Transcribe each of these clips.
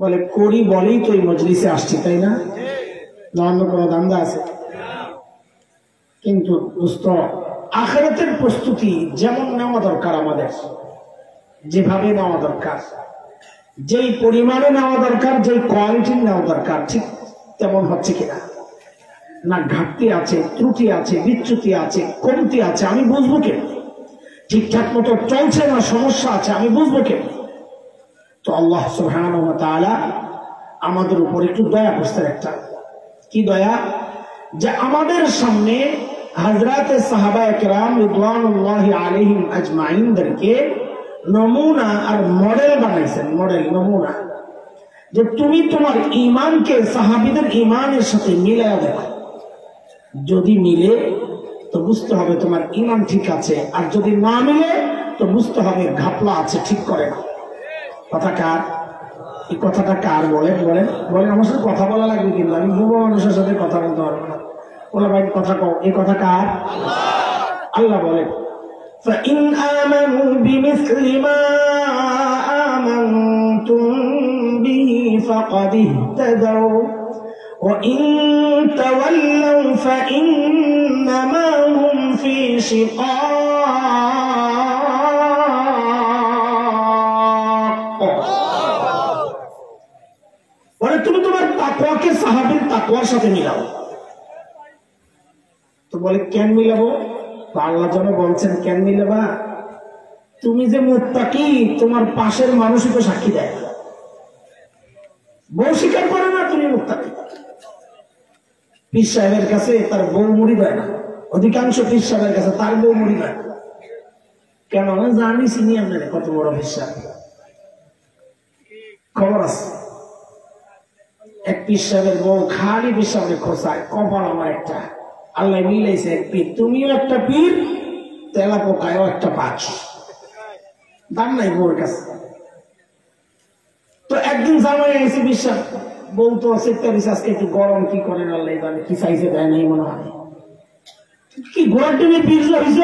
বলে করি বলেই তো এই মজলিসে আসছি, তাই না? অন্য কোনো ধান্দা আছে? কিন্তু দোস্ত, আখিরাতের প্রস্তুতি যেমন নেওয়া দরকার, আমাদের যেভাবে নেওয়া দরকার, যেই পরিমাণে নেওয়া দরকার, যেই কোয়ালিটি নেওয়া দরকার, ঠিক তেমন হচ্ছে কিনা? না ঘাটতি আছে, ত্রুটি আছে, বিচ্যুতি আছে, কমতি আছে, আমি বুঝবো কেন? ঠিকঠাক মতো চলছে না, সমস্যা আছে, আমি বুঝবো কেন? তো আল্লাহ সুবহানাহু ওয়া তাআলা আমাদের উপর একটু দয়া করছেন। একটা কি দয়া? যে আমাদের সামনে হযরতে সাহাবায়ে কেরাম রিদওয়ানুল্লাহি আলাইহিম আজমাইনদেরকে নমুনা আর মডেল বানাইছেন। মডেল, নমুনা, যে তুমি তোমার ঈমানকে সাহাবীদের ঈমানের সাথে মিলায়া দেখো। যদি মিলে তো বুঝতে হবে তোমার ঈমান ঠিক আছে, আর যদি না মিলে তো বুঝতে হবে ঘাপলা আছে, ঠিক করে না। কথা কার? এই কথাটা কার? বলেন বলেন বলেন। আমার সাথে কথা বলা লাগবে, কিন্তু আমি যুব মানুষের সাথে কথা বলতে পারবো না। বলে ভাই কথা কও, এই কথা কার? আল্লাহ বলেন, فَإِنْ آمَنُوا بِمِثْلِ مَا آمَنْتُمْ بِهِ فَقَدِ اهْتَدَوْا وَإِنْ تَوَلَّوْا فَإِنَّمَا هُمْ فِي شِقَاقٍ। বলে তুমি তোমার তাকওয়াকে সাহাবীর তাকওয়ার সাথে মিলাও। তো বলে কেন মিলাবো? আল্লাহ যেন বলছেন কেন মিলাবা? তুমি যে মুত্তাকি, তোমার পাশের মানুষই তো সাক্ষী দেয়। বউ স্বীকার করে না তুমি মুত্তাকি। পীর সাহেবের কাছে তার বউ মুড়ি দেয় না, অধিকাংশ পীর সাহেবের কাছে তার বউ মুড়ি দেয় না। কেন? জানি চিনি আপনার কত বড় পীর সাহেব, খবর আছে। এক পীর সাহেবের বউ খালি পীর সাহেবের খোঁচায়, কপাল আমার একটা, আল্লাহ মিলাইছে এক পীর, তুমিও একটা পীর, তেলা পোকায়ও একটা পাঁচ, দাম নাই বউর কাছে। তো একদিন জামাই এসে বিশ্বাস, বউ তো আজকে একটু গরম, কি করেন আল্লাহ জানে, কি চাইছে দেয় নাই মনে হয়, কি ঘোড়ার টেনে পীর হইছ।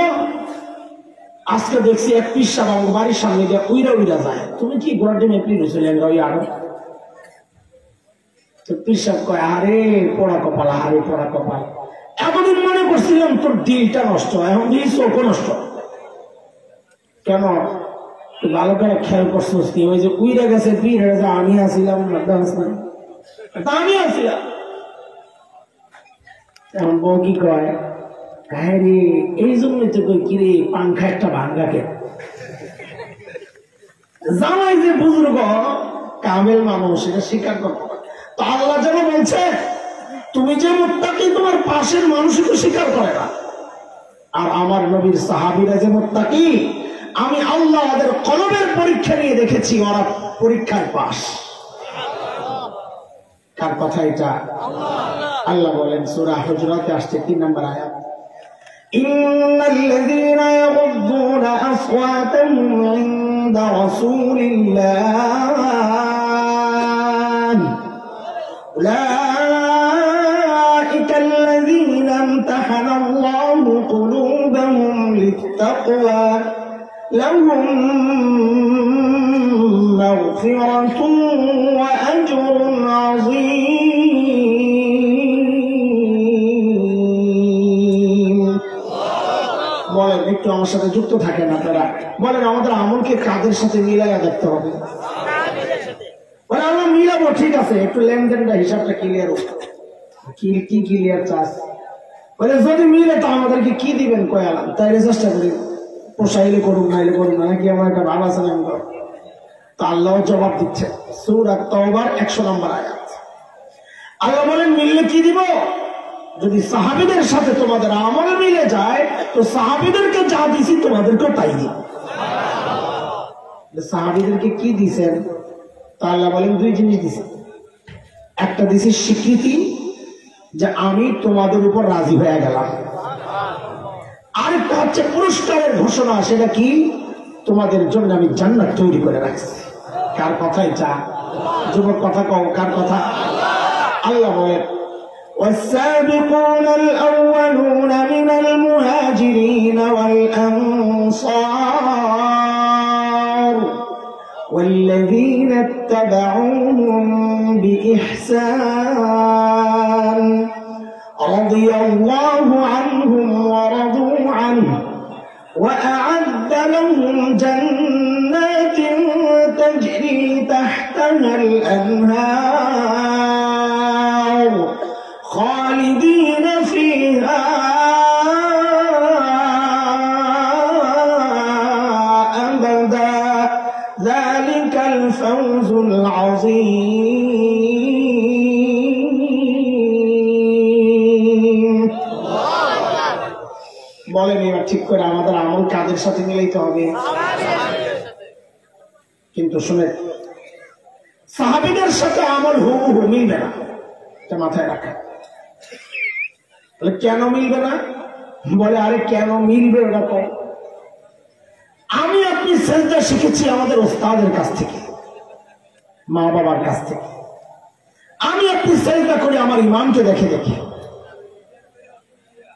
আজকে দেখছি এক পীর সাহেব আমার বাড়ির সামনে দিয়ে উইরা উইরা যায়, তুমি কি ঘোড়ার টেনে পীর হয়েছিল? ওই আরো তো পীর সাহেব কয়, আরে পোড়া কপাল, আরে পোড়া কপাল, এতদিন মনে করছিলাম তোর দিলটা নষ্ট, এখন দিল চোখও নষ্ট। কেন? ভালো করে খেয়াল করছিস কি? ওই যে উইরা গেছে পীর, আমি আসিলাম, আমি আসিলাম। এখন বউ কি কয়, হ্যাঁ রে, এই জন্যই তো কই কিরে পাংখা একটা ভাঙ্গাকে। জামাই যে বুজুর্গ কামেল মানুষ, এটা স্বীকার করতে পারে। তো আল্লাহ যেন বলছে, তুমি যে মুত্তাকি, তোমার পাশের মানুষই তো স্বীকার করে না। আর আমার নবীর সাহাবীরা যে মুত্তাকি, আমি আল্লাহ ওদের কলবের পরীক্ষা নিয়ে দেখেছি, ওরা পরীক্ষায় পাস। কার কথা এটা? আল্লাহ বলেন, সূরা হুজুরাতে আসছে 3 নম্বর আয়াত, ইন্নাল্লাযীনা ইয়াগুদ্দুনা আসওয়াতাহুম ইনদা রাসূলিল্লাহ উলাইকাল্লাযীনা ইমতাহানাল্লাহু কুলুবাহুম লিত্তাকওয়া লাহুম মাগফিরাতুন ওয়া আজরুন আযীম। বলেন একটু আমার সাথে যুক্ত থাকেন আপনারা, বলেন আমাদের আমলকে কাদের সাথে মিলাইয়া দেখতে হবে? বলে আমরা মিলাবো, ঠিক আছে, একটু লেনদেনটা হিসাবটা ক্লিয়ার হোক। কি ক্লিয়ার চাস? বলে যদি মিলে তো আমাদেরকে কি দিবেন কয়ালাম, তাইলে চেষ্টা করি, পোষাইলে করুন নাইলে করুন না, নাকি আমার একটা ভাব আছে না? তো আল্লাহ জবাব দিচ্ছে, সূরা তাওবার 100 নম্বর আয়াত। আল্লাহ বলেন মিললে কি দিব? যদি সাহাবীদের সাথে তোমাদের আমল মিলে যায়, তো সাহাবীদেরকে যা দিছি তোমাদেরকেও তাই দিব। সাহাবীদেরকে কি দিছেন? তা আল্লাহ বলেন 2 জিনিস দিছে। একটা দিছে স্বীকৃতি, যে আমি তোমাদের উপর রাজি হয়ে গেলাম। আরেকটা হচ্ছে পুরস্কারের ঘোষণা, সেটা কি? তোমাদের জন্য আমি জান্নাত তৈরি করে রাখছি। কার কথা এটা? যুবক কথা কও, কার কথা? আল্লাহ বলেন, والسابقون الأولون من المهاجرين والأنصار والذين اتبعوهم بإحسان رضي الله عنهم ورضوا عنه وأعد لهم جنات تجري تحتها الأنهار خالدين فيها أبدا ذلك الفوز العظيم বলেন এবার ঠিক করে আমাদের আমল কাদের সাথে মিলাইতে হবে কিন্তু শুনে সাহাবীদের সাথে আমল হুবহু মিলবে না এটা মাথায় রাখা বলে কেন মিলবে না বলে আরে কেন মিলবে ওটা কম আমি আপনি সেজদা শিখেছি আমাদের ওস্তাদের কাছ থেকে মা বাবার কাছ থেকে আমি আপনি সেজদা করি আমার ইমামকে দেখে দেখে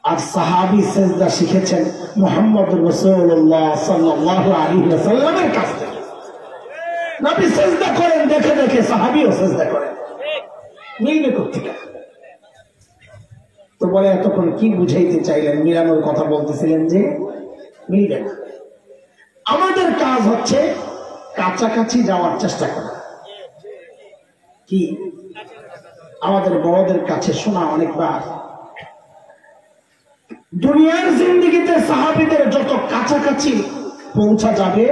আর সাহাবী সেজদা শিখেছেন মুহাম্মদুর রাসূলুল্লাহ সাল্লাল্লাহু আলাইহি ওয়াসাল্লামের কাছ থেকে নবী সেজদা করেন দেখে দেখে সাহাবীও সেজদা করেন মিলবে কোত্থেকে তো বলে এতক্ষণ কি বুঝাইতে চাইলেন মিলানোর কথা বলতেছিলেন যে মিলবে না আমাদের কাজ হচ্ছে কাছাকাছি যাওয়ার চেষ্টা করা কি আমাদের বড়দের কাছে শোনা অনেকবার দুনিয়ার জিন্দেগিতে সাহাবীদের যত কাছাকাছি পৌঁছা যাবে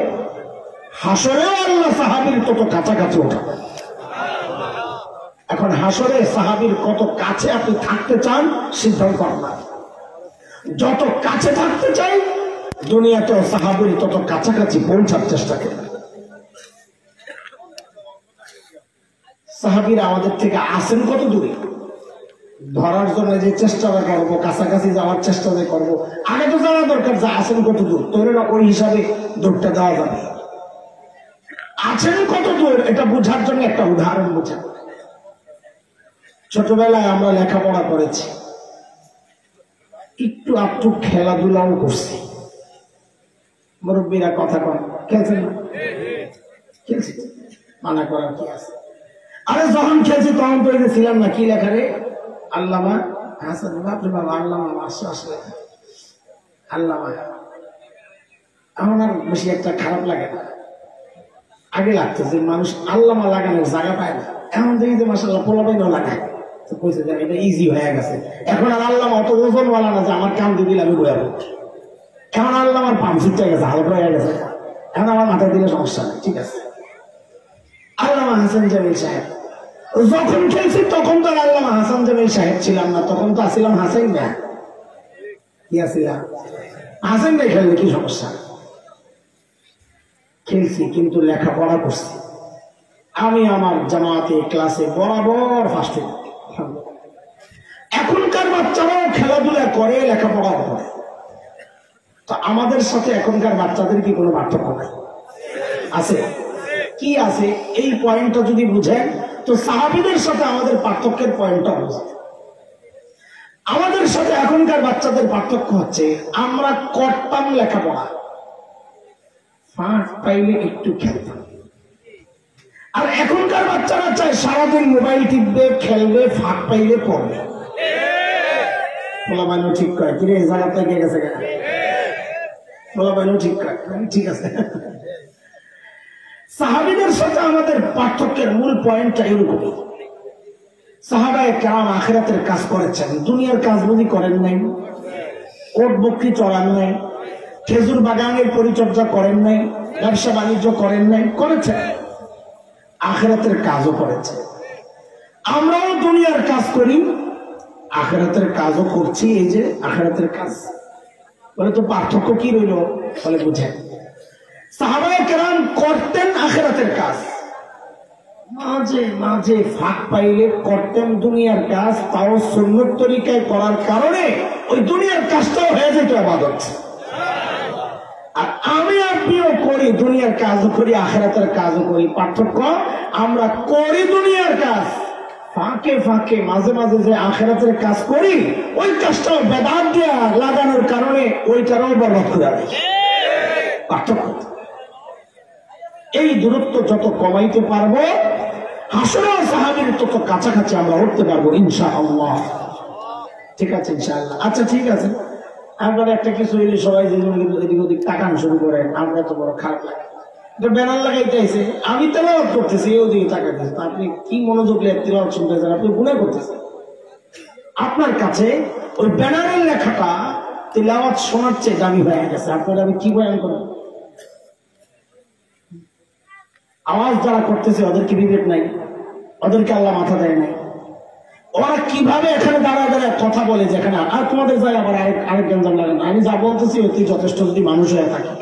হাসরেও আল্লাহ সাহাবীর তত কাছাকাছি ওঠাবে এখন হাসরে সাহাবীর কত কাছে আপনি থাকতে চান সিদ্ধান্ত আপনার যত কাছে থাকতে চাই দুনিয়াতে সাহাবীর তত কাছাকাছি পৌঁছার চেষ্টা করবে সাহাবীরা আমাদের থেকে আসেন কত দূরে ধরার জন্য যে চেষ্টাটা করবো কাছাকাছি যাওয়ার চেষ্টা যে করবো আগে তো জানা দরকার যে আসেন কত দূর তৈরি না ওই হিসাবে দূরটা দেওয়া যাবে আছেন কত দূর এটা বোঝার জন্য একটা উদাহরণ বোঝা ছোটবেলায় আমরা লেখাপড়া করেছি একটু একটু খেলাধুলাও করছি মুরব্বীরা কথা কন খেলছেন না খেলছি মানা করার কি আছে আরে যখন খেলছি তখন তো ছিলাম না কি লেখা রে আল্লামা হাসান বাপরে বাবা আল্লামা আসলে আল্লামা আমার আর বেশি একটা খারাপ লাগে না আগে লাগতো যে মানুষ আল্লামা লাগানোর জায়গা পায় না এখন দেখি যে মাসাল্লাহ পোলাপাইনও লাগায় তো কইছে যে এটা ইজি হয়ে গেছে এখন আর আল্লামা অত ওজনওয়ালা না যে আমার কাম দিয়ে দিলে আমি বয়াবো এখন আল্লাহ আমার পাম্প সিটটা গেছে হালকা হয়ে গেছে এখন আমার মাথায় দিলে সমস্যা নেই ঠিক আছে আল্লামা হাসান জামিল সাহেব যখন খেলছি তখন তো আল্লামা হাসান জামিল সাহেব ছিলাম না তখন তো আসছিলাম হাসান না কি আসছিলাম হাসান ভাই খেললে কি সমস্যা খেলছি কিন্তু লেখাপড়া করছি আমি আমার জামাতে ক্লাসে বরাবর ফার্স্ট এখনকার বাচ্চারাও খেলাধুলা করে লেখাপড়া করে তো আমাদের সাথে এখনকার বাচ্চাদের কি কোনো পার্থক্য নাই আছে কি আছে এই পয়েন্টটা যদি বুঝেন তো সাহাবীদের সাথে আমাদের পার্থক্যের পয়েন্টটা বুঝেন আমাদের সাথে এখনকার বাচ্চাদের পার্থক্য হচ্ছে আমরা করতাম লেখাপড়া ফাঁক পাইলে একটু খেলতাম আর এখনকার বাচ্চারা চায় সারাদিন মোবাইল টিপবে খেলবে ফাঁক পাইলে পড়বে পোলাপাইনও ঠিক করে কিরে এই জায়গা থেকে গেছে কেন পোলাপাইনও ঠিক করে ঠিক আছে সাহাবীদের সাথে আমাদের পার্থক্যের মূল পয়েন্টটা এরকমই সাহাবায়ে কেরাম আখিরাতের কাজ করেছেন দুনিয়ার কাজ বুঝি করেন নাই কোট বকরি চড়ান নাই খেজুর বাগানের পরিচর্যা করেন নাই ব্যবসা বাণিজ্য করেন নাই করেছেন আখিরাতের কাজও করেছে আমরাও দুনিয়ার কাজ করি আখিরাতের কাজও করছি এই যে আখিরাতের কাজ বলে তো পার্থক্য কি রইল বলে বুঝেন সাহাবায়ে কেরাম করতেন আখিরাতের কাজ মাঝে মাঝে ফাঁক পাইলে করতেন দুনিয়ার কাজ তাও সুন্নত তরিকায় করার কারণে ওই দুনিয়ার কাজটাও হয়ে যেত ইবাদত আর আমি আপনিও করি দুনিয়ার কাজও করি আখিরাতের কাজও করি পার্থক্য আমরা করি দুনিয়ার কাজ ফাঁকে ফাঁকে মাঝে মাঝে যে আখিরাতের কাজ করি ওই কাজটাও বেদাত দিয়া লাগানোর কারণে ওইটারও বরবাদ করে দেয় পার্থক্য এই দূরত্ব যত কমাইতে পারবো হাসরের সাহাবীর তত কাছাকাছি আমরা উঠতে পারবো ইনশাআল্লাহ। ঠিক আছে ইনশাআল্লাহ। আচ্ছা ঠিক আছে, আপনারা একটা কিছু হইলে সবাই এদিক ওদিক তাকান শুরু করেন, আমরা তো বড় খারাপ লাগে। ব্যানার লাগাইতে আইছে, আমি তেলাওয়াত করতেছি, ওদিকে তাকাইতেছে, আপনি কি মনোযোগ দিয়ে তেলাওয়াত শুনতেছেন? আপনি গুনাহ করতেছেন। আপনার কাছে ওই ব্যানারের লেখাটা তেলাওয়াত শোনার চেয়ে দামি হয়ে গেছে। আপনারা আমি কি বয়ান করব? আওয়াজ যারা করতেছে ওদের কি বিবেক নাই? ওদেরকে আল্লাহ মাথা দেয় নাই? ওরা কিভাবে এখানে দাঁড়ায় দাঁড়ায় কথা বলে, যেখানে আর তোমাদের জায়গা আবার আরেক গঞ্জাম লাগে না। আমি যা বলতেছি অতি যথেষ্ট যদি মানুষ হয়ে থাকে,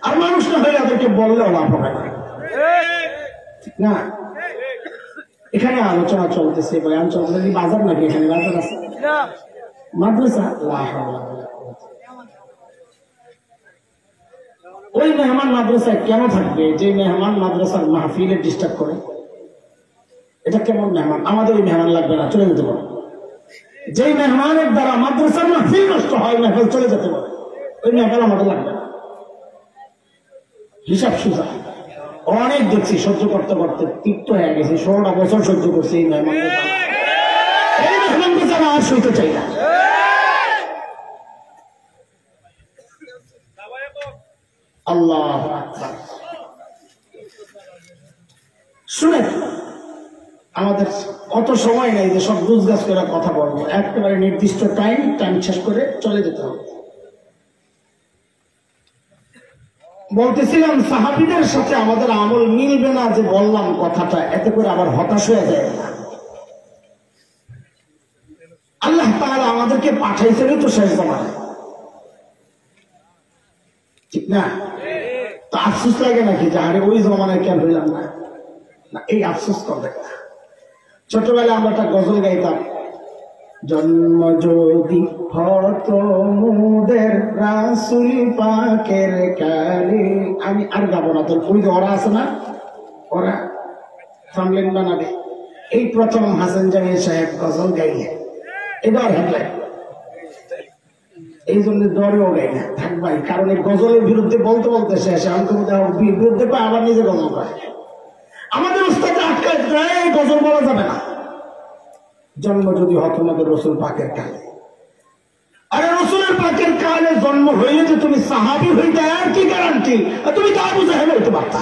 আর মানুষ না হলে ওদেরকে বললেও লাভ হবে না, ঠিক না? এখানে আলোচনা চলতেছে, বয়ান চলতেছে, বাজার নাকি? এখানে বাজার আছে, মাদ্রাসা। ওই মেহমান মাদ্রাসায় কেন থাকবে যে মেহমান মাদ্রাসার মাহফিলে ডিস্টার্ব করে? এটা কেমন মেহমান? আমাদের ওই মেহমান লাগবে না, চলে যেতে পারে। যেই মেহমানের দ্বারা মাদ্রাসার মাহফিল নষ্ট হয়, মেহফিল চলে যেতে পারে, ওই মেহমান আমাদের লাগবে না। হিসাব সুজা অনেক দেখছি, সহ্য করতে করতে তিক্ত হয়ে গেছে। 16টা বছর সহ্য করছে এই মেহমানকে, এই মেহমানকে ছাড়া আর সইতে চাই না। আল্লাহ শুনেন, আমাদের অত সময় নেই যে সব গুজগাছ করে কথা বলবো। একেবারে নির্দিষ্ট টাইম শেষ করে চলে যেতে হবে। বলতেছিলাম সাহাবীদের সাথে আমাদের আমল মিলবে না, যে বললাম কথাটা, এতে করে আবার হতাশ হয়ে যায় না। আল্লাহ তাআলা আমাদেরকে পাঠাইছেনই তো শেষ জমানায়, ঠিক না? তো আফসোস লাগে নাকি যে আরে ওই জমানায় কেন হইলাম না? এই আফসোস করবে না। ছোটবেলায় আমরা একটা গজল গাইতাম, জন্ম যদি হতো মোদের রাসূল পাকের কালে। আমি আর গাবো না, তোর ওই যে ওরা আছে না, ওরা থামলেন বানাবে। এই প্রথম হাসান জামিল সাহেব গজল গাইলেন, এবার হেডলাইন। এই জন্য দরেও গাই না, থাক ভাই, কারণ এই গজলের বিরুদ্ধে বলতে বলতে শেষ, বিরুদ্ধে পায় আবার নিজে গজল করে। আমাদের উস্তাদ আটকায় এই গজল বলা যাবে না। জন্ম যদি হতো আমাদের রসুল পাকের কালে। আরে রসুলের পাকের কালে জন্ম হইলে যে তুমি সাহাবী হইতে আর কি গ্যারান্টি? তুমি তা বুঝে হেলে হইতে পারতা।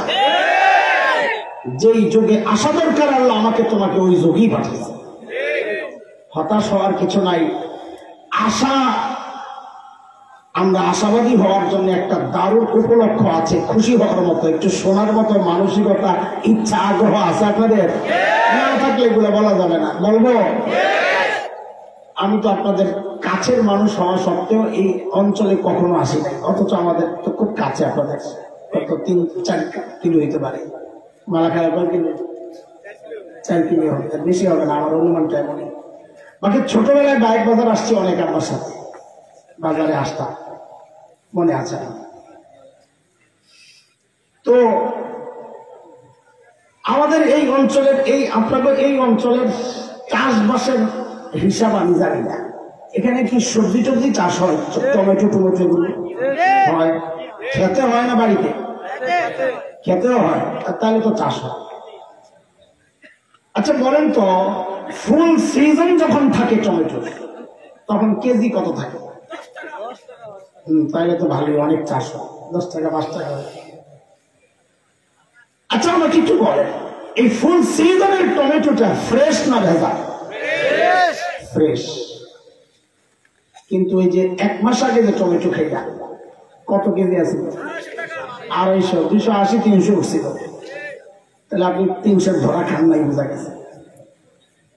যেই যুগে আসা দরকার আল্লাহ আমাকে তোমাকে ওই যুগেই পাঠিয়েছে। হতাশ হওয়ার কিছু নাই। আশা, আমরা আশাবাদী হওয়ার জন্য একটা দারুণ উপলক্ষ আছে, খুশি হওয়ার মতো, একটু শোনার মতো মানসিকতা, ইচ্ছা, আগ্রহ আছে আপনাদের? না থাকলে এগুলো বলা যাবে না। বলবো, আমি তো আপনাদের কাছের মানুষ হওয়া সত্ত্বেও এই অঞ্চলে কখনো আসি নাই, অথচ আমাদের তো খুব কাছে। আপনাদের কত 3-4 কিলো হইতে পারে। মালাখায়া কয় কিলো? 4 কিলো হবে, বেশি হবে না, আমার অনুমানটা এমনই। বাকি ছোটবেলায় বাইক বাজার আসছি অনেক, আমার সাথে বাজারে আসতাম, মনে আছে। তো আমাদের এই অঞ্চলের, এই আপনাদের এই অঞ্চলের চাষবাসের হিসাব আমি জানি না। এখানে কি সবজি টবজি চাষ হয়? টমেটো টমেটো এগুলো হয়? খেতে হয় না বাড়িতে? খেতেও হয়, তাহলে তো চাষ হয়। আচ্ছা বলেন তো, ফুল সিজন যখন থাকে টমেটো, তখন কেজি কত থাকে? তাহলে তো ভালোই, অনেক চাষ হয়, 10 টাকা 5 টাকা। আচ্ছা আমাকে একটু বলেন, এই ফুল সিজনের টমেটোটা ফ্রেশ না ভেজাল? ফ্রেশ। কিন্তু এই যে 1 মাস আগে যে টমেটো খেয়ে কত কেজি আছে? 250, 280, 300 উঠছিল। তাহলে আপনি 300 ধরা খান নাই, বোঝা গেছে।